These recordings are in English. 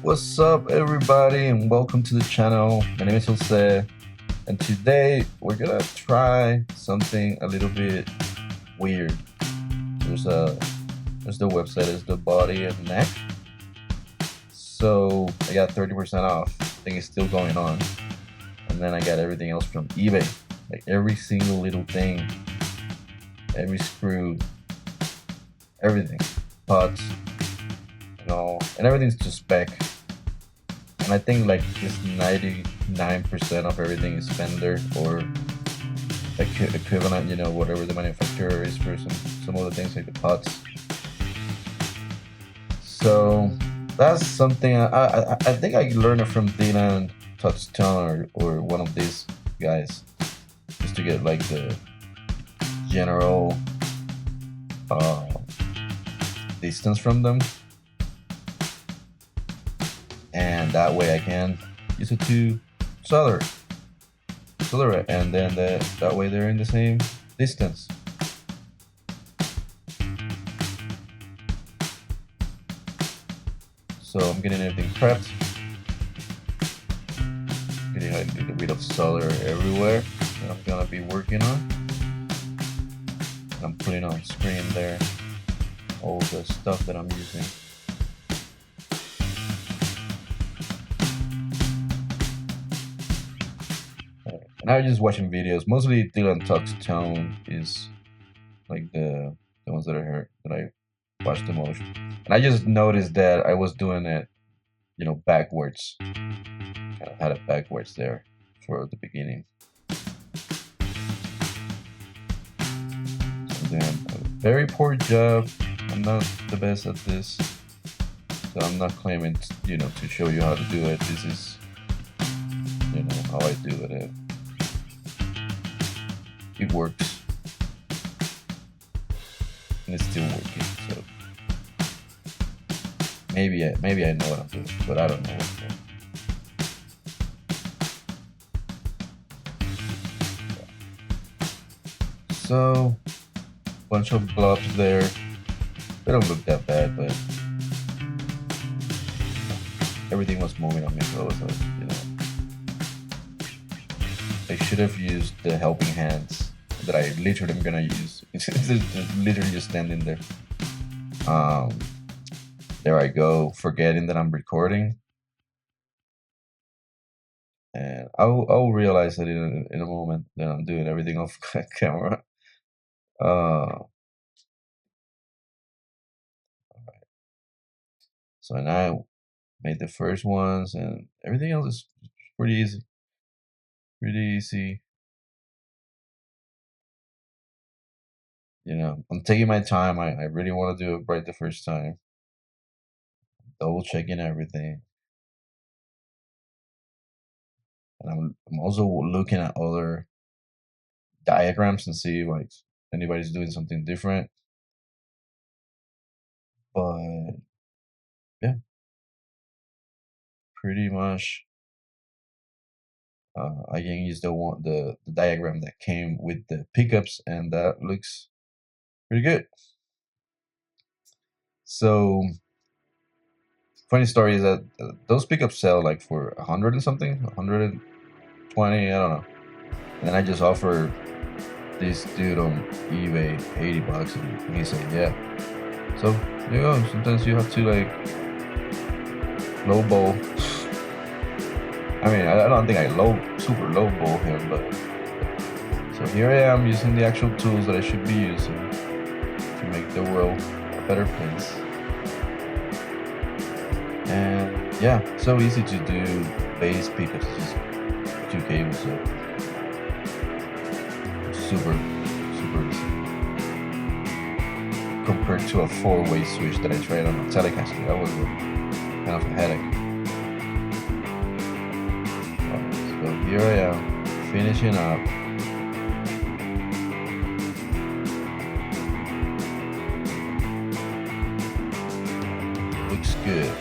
What's up, everybody, and welcome to the channel. My name is Jose, and today we're gonna try something a little bit weird. There's the website is the body and neck. So I got 30% off. I think it's still going on. And then I got everything else from eBay, like every single little thing, every screw, everything, pots, and everything's to spec. And I think like this 99% of everything is Fender or equivalent, whatever the manufacturer is for some of the things like the pots. So that's something I think I learned it from Dylan Touchstone or one of these guys, just to get like the general distance from them. And that way I can use it to solder it, and then that way they're in the same distance. So I'm getting everything prepped, getting a little bit of solder everywhere that I'm gonna be working on. I'm putting on screen there all the stuff that I'm using. And I was just watching videos. Mostly Dylan Touchstone is like the ones that I watched the most. And I just noticed that I was doing it, backwards. Kind of had it backwards there for the beginning. So then, a very poor job. I'm not the best at this, so I'm not claiming, to show you how to do it. This is, how I do it. It works, and it's still working. So maybe I know what I'm doing, but I don't know what I'm doing. So bunch of blobs there. They don't look that bad, but everything was moving on me, so I should have used the helping hands that I literally am gonna use. It's literally just standing there. There I go, forgetting that I'm recording, and I'll realize that in a moment that I'm doing everything off camera. Alright. So now I made the first ones, and everything else is pretty easy. Pretty easy. I'm taking my time. I really want to do it right the first time. Double checking everything. And I'm also looking at other diagrams and see like anybody's doing something different. But yeah, pretty much I can use the diagram that came with the pickups, and that looks pretty good. So funny story is that those pickups sell like for 100 and something, 120, I don't know. And then I just offered this dude on eBay $80, and he said yeah. So sometimes you have to like lowball. I mean, I don't think I super lowball him, but so here I am using the actual tools that I should be using to make the world a better place. And yeah, so easy to do bass pickups, just 2 cables, so super easy compared to a 4-way switch that I tried on a Telecaster. That was kind of a headache. So here I am finishing up. Looks good.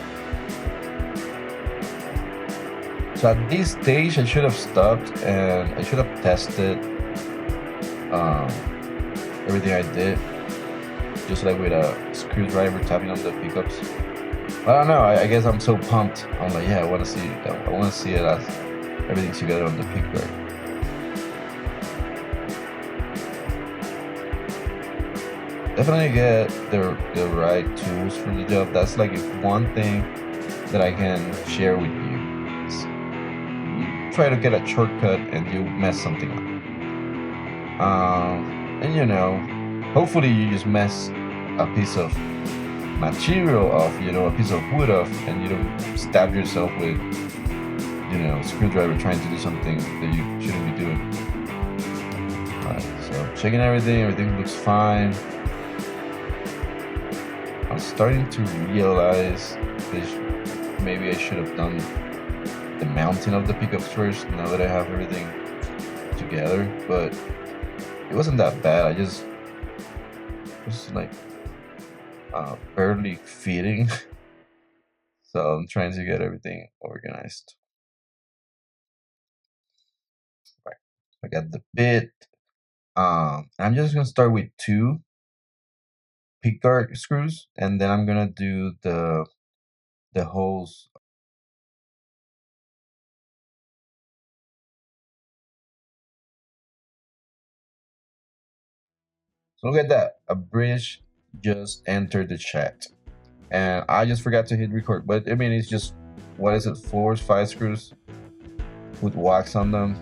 So at this stage I should have stopped and I should have tested everything I did, just like with a screwdriver tapping on the pickups. I don't know. I guess I'm so pumped. I'm like, yeah, I want to see it. I want to see it as everything together on the Pickguard. Definitely get the right tools for the job. That's like if one thing that I can share with you is you try to get a shortcut and you mess something up. And you know, hopefully you just mess a piece of material off, you know, a piece of wood off, and you don't stab yourself with, you know, a screwdriver trying to do something that you shouldn't be doing. Alright, so checking everything looks fine. I'm starting to realize this, maybe I should have done the mounting of the pickups first now that I have everything together, but it wasn't that bad. I just was like barely fitting. So I'm trying to get everything organized. Right. I got the bit. I'm just gonna start with 2 pickguard screws, and then I'm gonna do the holes. So look at that. A bridge just entered the chat, and I just forgot to hit record. But I mean, it's just, what is it? 4 or 5 screws with wax on them.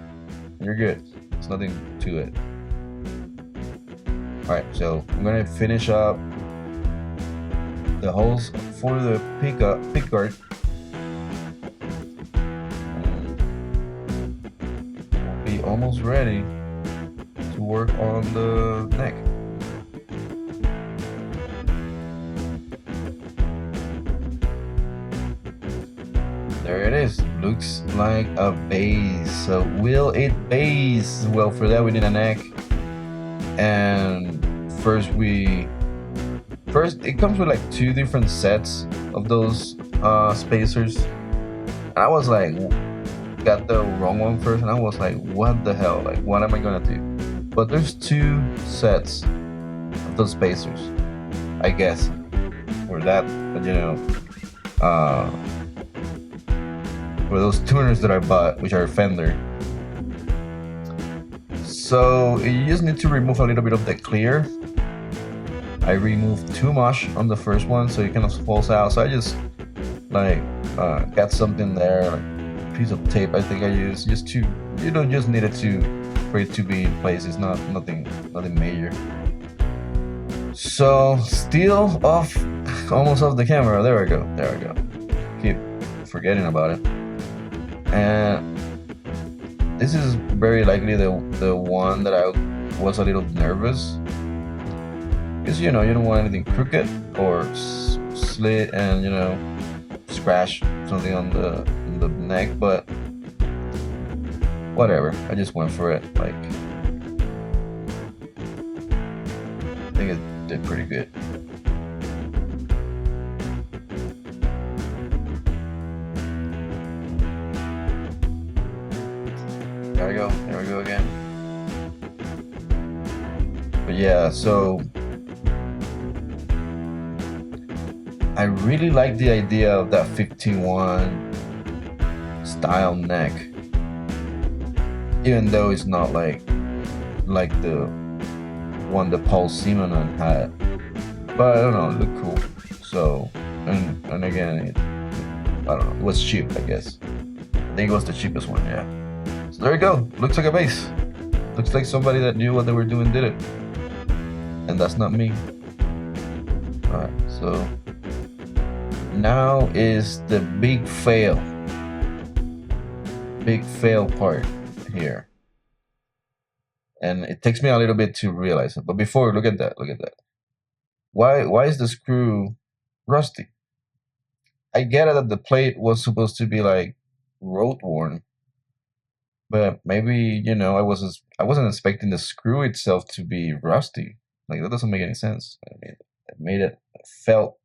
You're good. It's nothing to it. Alright, so I'm gonna finish up the holes for the pickguard. We'll be almost ready to work on the neck. There it is. Looks like a base. So will it base? Well, for that we need a neck. And first it comes with like 2 different sets of those spacers. And I was like, got the wrong one first, and I was like, what the hell? Like, what am I gonna do? But there's 2 sets of those spacers, I guess, for that, you know, for those tuners that I bought, which are Fender. So you just need to remove a little bit of the clear. I removed too much on the first one, so it kind of falls out. So I just like got something there, like a piece of tape I think I used, just to, you know, just needed to, for it to be in place. It's nothing major. So still off, almost off the camera. There we go. Keep forgetting about it. And this is very likely the one that I was a little nervous, because, you know, you don't want anything crooked or slit and, you know, scratch something on the neck, but whatever. I just went for it. Like, I think it did pretty good. There we go again. But yeah, so I really like the idea of that 51 style neck, even though it's not like the one that Paul Simonon had. But I don't know, it looked cool. So, and again, I don't know, it was cheap, I guess. I think it was the cheapest one, yeah. So there you go. Looks like a bass. Looks like somebody that knew what they were doing did it. And that's not me. Alright, so now is the big fail. Big fail part here. And it takes me a little bit to realize it. But before, look at that. Why is the screw rusty? I get it that the plate was supposed to be like road worn, but maybe, you know, I wasn't expecting the screw itself to be rusty. Like, that doesn't make any sense. I mean, it made it felt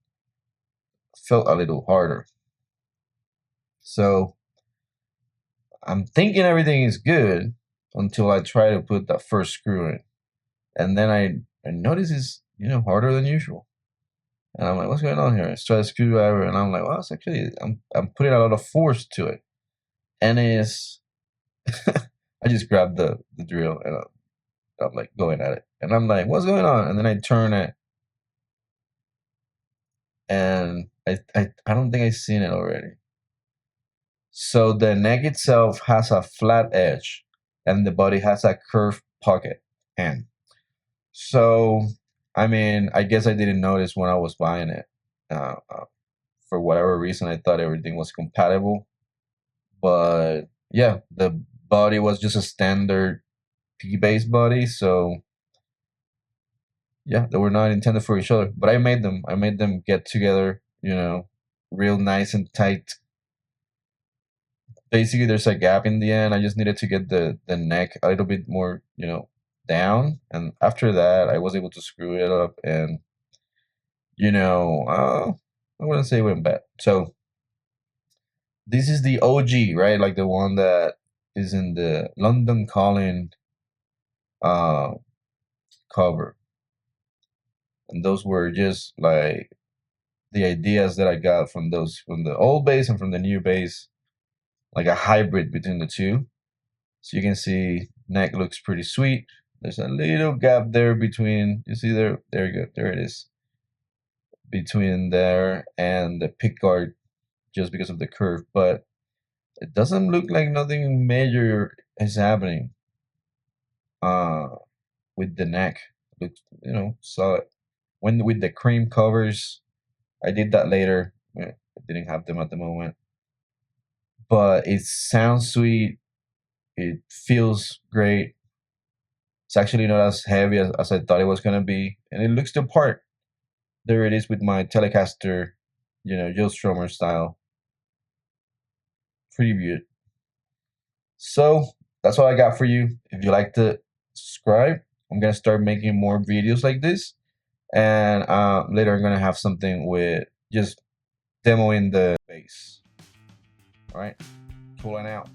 a little harder. So I'm thinking everything is good until I try to put that first screw in, and then I notice it's, you know, harder than usual. And I'm like, what's going on here? I try a screwdriver, and I'm like, well, it's actually I'm putting a lot of force to it, and it's I just grabbed the drill and I'm like going at it, and I'm like, what's going on? And then I turn it, and I don't think I've seen it already. So the neck itself has a flat edge, and the body has a curved pocket end. So, I mean, I guess I didn't notice when I was buying it. For whatever reason, I thought everything was compatible. But yeah, the body was just a standard P base body. So yeah, they were not intended for each other. But I made them. I made them get together. Real nice and tight. Basically, there's a gap in the end. I just needed to get the neck a little bit more, down. And after that, I was able to screw it up, and I wouldn't say it went bad. So this is the OG, right? Like the one that is in the London Calling uh, cover, and those were just like the ideas that I got from the old bass and from the new bass, like a hybrid between the two. So you can see neck looks pretty sweet. There's a little gap there between. You see there? There you go. There it is. Between there and the pickguard, just because of the curve, but it doesn't look like nothing major is happening uh with the neck. Looks, solid. When with the cream covers, I did that later. I didn't have them at the moment, but it sounds sweet. It feels great. It's actually not as heavy as I thought it was gonna be, and it looks the part. There it is with my Telecaster, Joe Strummer style. Pretty good. So that's all I got for you. If you like to subscribe, I'm gonna start making more videos like this, and later I'm gonna have something with just demoing the bass. All right, cool and out.